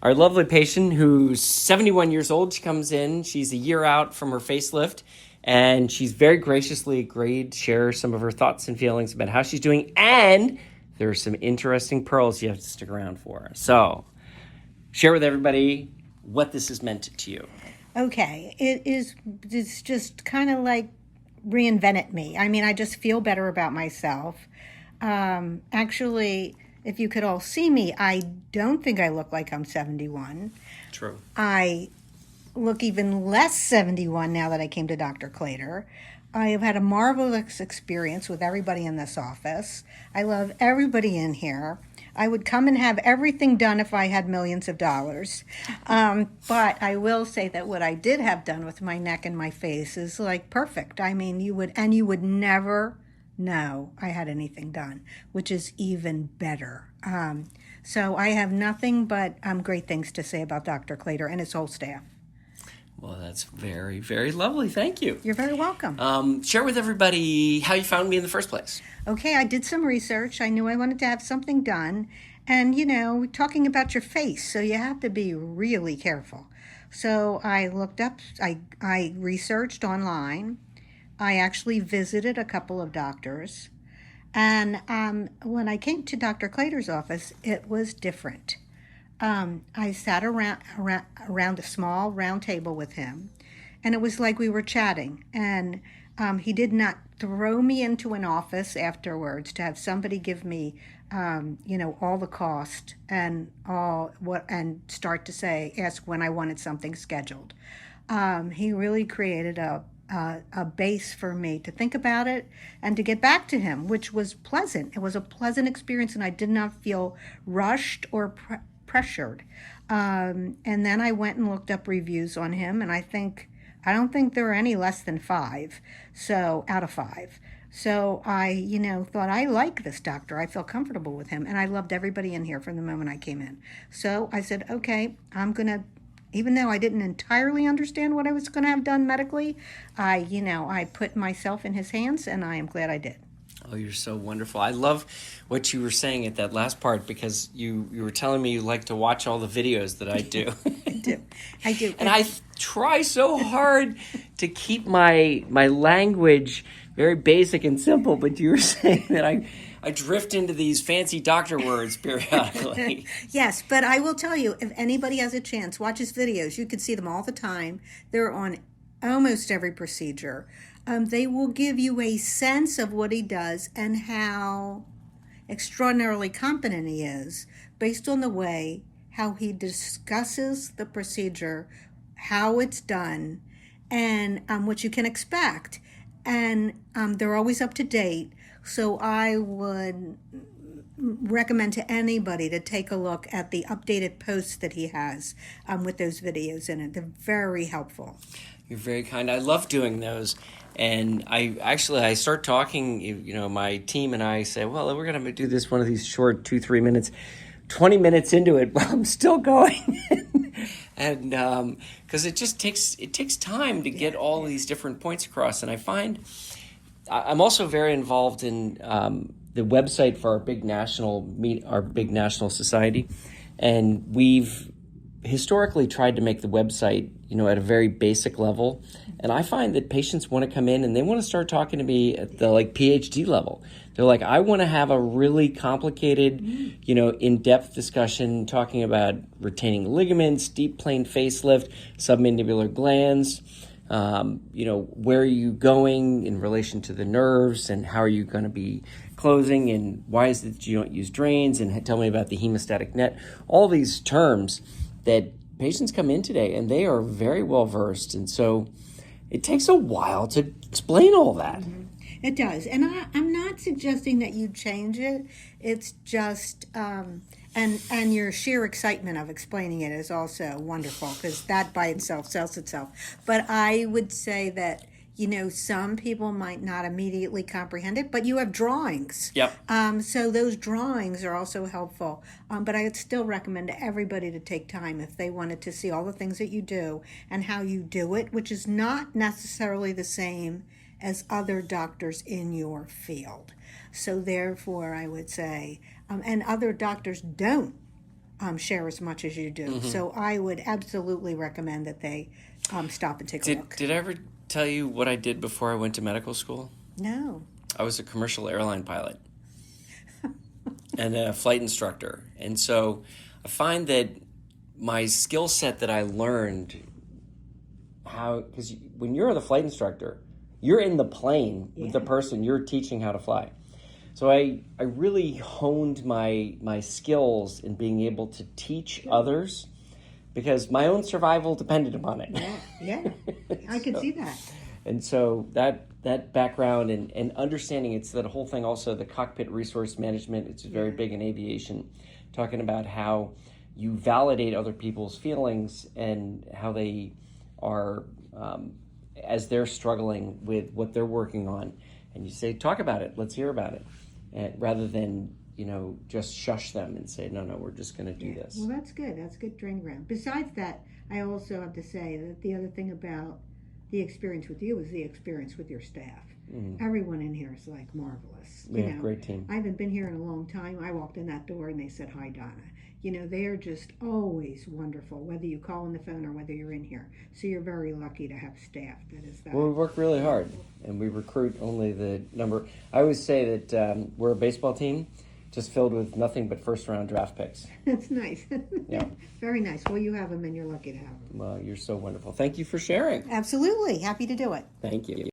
our lovely patient who's 71 years old. She comes in, she's a year out from her facelift, and she's very graciously agreed to share some of her thoughts and feelings about how she's doing. And there are some interesting pearls you have to stick around for. So share with everybody what this has meant to you. Okay, it's just kind of like reinvented me. I mean, I just feel better about myself. Actually, if you could all see me, I don't think I look like I'm 71. True. I look even less 71 now that I came to Dr. Claytor. I have had a marvelous experience with everybody in this office. I love everybody in here. I would come and have everything done if I had millions of dollars. But I will say that what I did have done with my neck and my face is like perfect. I mean, you would never know I had anything done, which is even better. So I have nothing but great things to say about Dr. Claytor and his whole staff. Well, that's very, very lovely. Thank you. You're very welcome. Share with everybody how you found me in the first place. Okay, I did some research. I knew I wanted to have something done. And, we're talking about your face, so you have to be really careful. So I looked up, I researched online. I actually visited a couple of doctors. And when I came to Dr. Claytor's office, it was different. I sat around a small round table with him, and it was like we were chatting. And he did not throw me into an office afterwards to have somebody give me, all the cost and and start to ask when I wanted something scheduled. He really created a base for me to think about it and to get back to him, which was pleasant. It was a pleasant experience, and I did not feel rushed or pressured. And then I went and looked up reviews on him, and I don't think there are any less than 5, so out of 5. So I, thought I like this doctor. I feel comfortable with him, and I loved everybody in here from the moment I came in. So I said, okay, I'm going to, even though I didn't entirely understand what I was going to have done medically, I put myself in his hands, and I am glad I did. Oh, you're so wonderful. I love what you were saying at that last part, because you were telling me you like to watch all the videos that I do. I do. And I try so hard to keep my language very basic and simple, but you were saying that I drift into these fancy doctor words periodically. Yes, but I will tell you, if anybody has a chance, watch his videos. You can see them all the time. They're on almost every procedure. They will give you a sense of what he does and how extraordinarily competent he is based on the way how he discusses the procedure, how it's done, and what you can expect. And they're always up to date. So I would recommend to anybody to take a look at the updated posts that he has with those videos in it. They're very helpful. You're very kind. I love doing those. And I start talking, my team and I say, well, we're going to do this one of these short 2-3 minutes. 20 minutes into it, but I'm still going. And because it takes time to get all these different points across. And I find I'm also very involved in the website for our big national society. And we've historically tried to make the website, at a very basic level. And I find that patients want to come in and they want to start talking to me at the PhD level. They're like, I want to have a really complicated, in-depth discussion talking about retaining ligaments, deep plane facelift, submandibular glands, where are you going in relation to the nerves and how are you going to be closing and why is it that you don't use drains, and tell me about the hemostatic net. All these terms that patients come in today and they are very well versed, and so it takes a while to explain all that. Mm-hmm. It does, and I'm not suggesting that you change it. It's just and your sheer excitement of explaining it is also wonderful, because that by itself sells itself. But I would say that some people might not immediately comprehend it, but you have drawings. Yep. So those drawings are also helpful. But I would still recommend everybody to take time if they wanted to see all the things that you do and how you do it, which is not necessarily the same as other doctors in your field. So therefore, I would say, and other doctors don't share as much as you do. So I would absolutely recommend that they stop and take a look. Did I ever tell you what I did before I went to medical school? No. I was a commercial airline pilot and a flight instructor. And so I find that my skill set that I learned because when you're the flight instructor, you're in the plane with the person you're teaching how to fly. So I really honed my skills in being able to teach others because my own survival depended upon it. Yeah. I could see that. And so that background and understanding, it's that whole thing also, the cockpit resource management, it's very big in aviation, talking about how you validate other people's feelings and how they are, as they're struggling with what they're working on. And you say, talk about it, let's hear about it. And rather than, just shush them and say, no, we're just going to do this. Well, that's good. That's good training ground. Besides that, I also have to say that the other thing about the experience with you is the experience with your staff. Everyone in here is like marvelous. Great team. I haven't been here in a long time. I walked in that door and they said, hi, Donna. They are just always wonderful, whether you call on the phone or whether you're in here. So you're very lucky to have staff that is that. Well, we work really hard, and we recruit only the number. I always say that we're a baseball team just filled with nothing but first-round draft picks. That's nice. Yeah. Very nice. Well, you have them, and you're lucky to have them. Well, you're so wonderful. Thank you for sharing. Absolutely. Happy to do it. Thank you.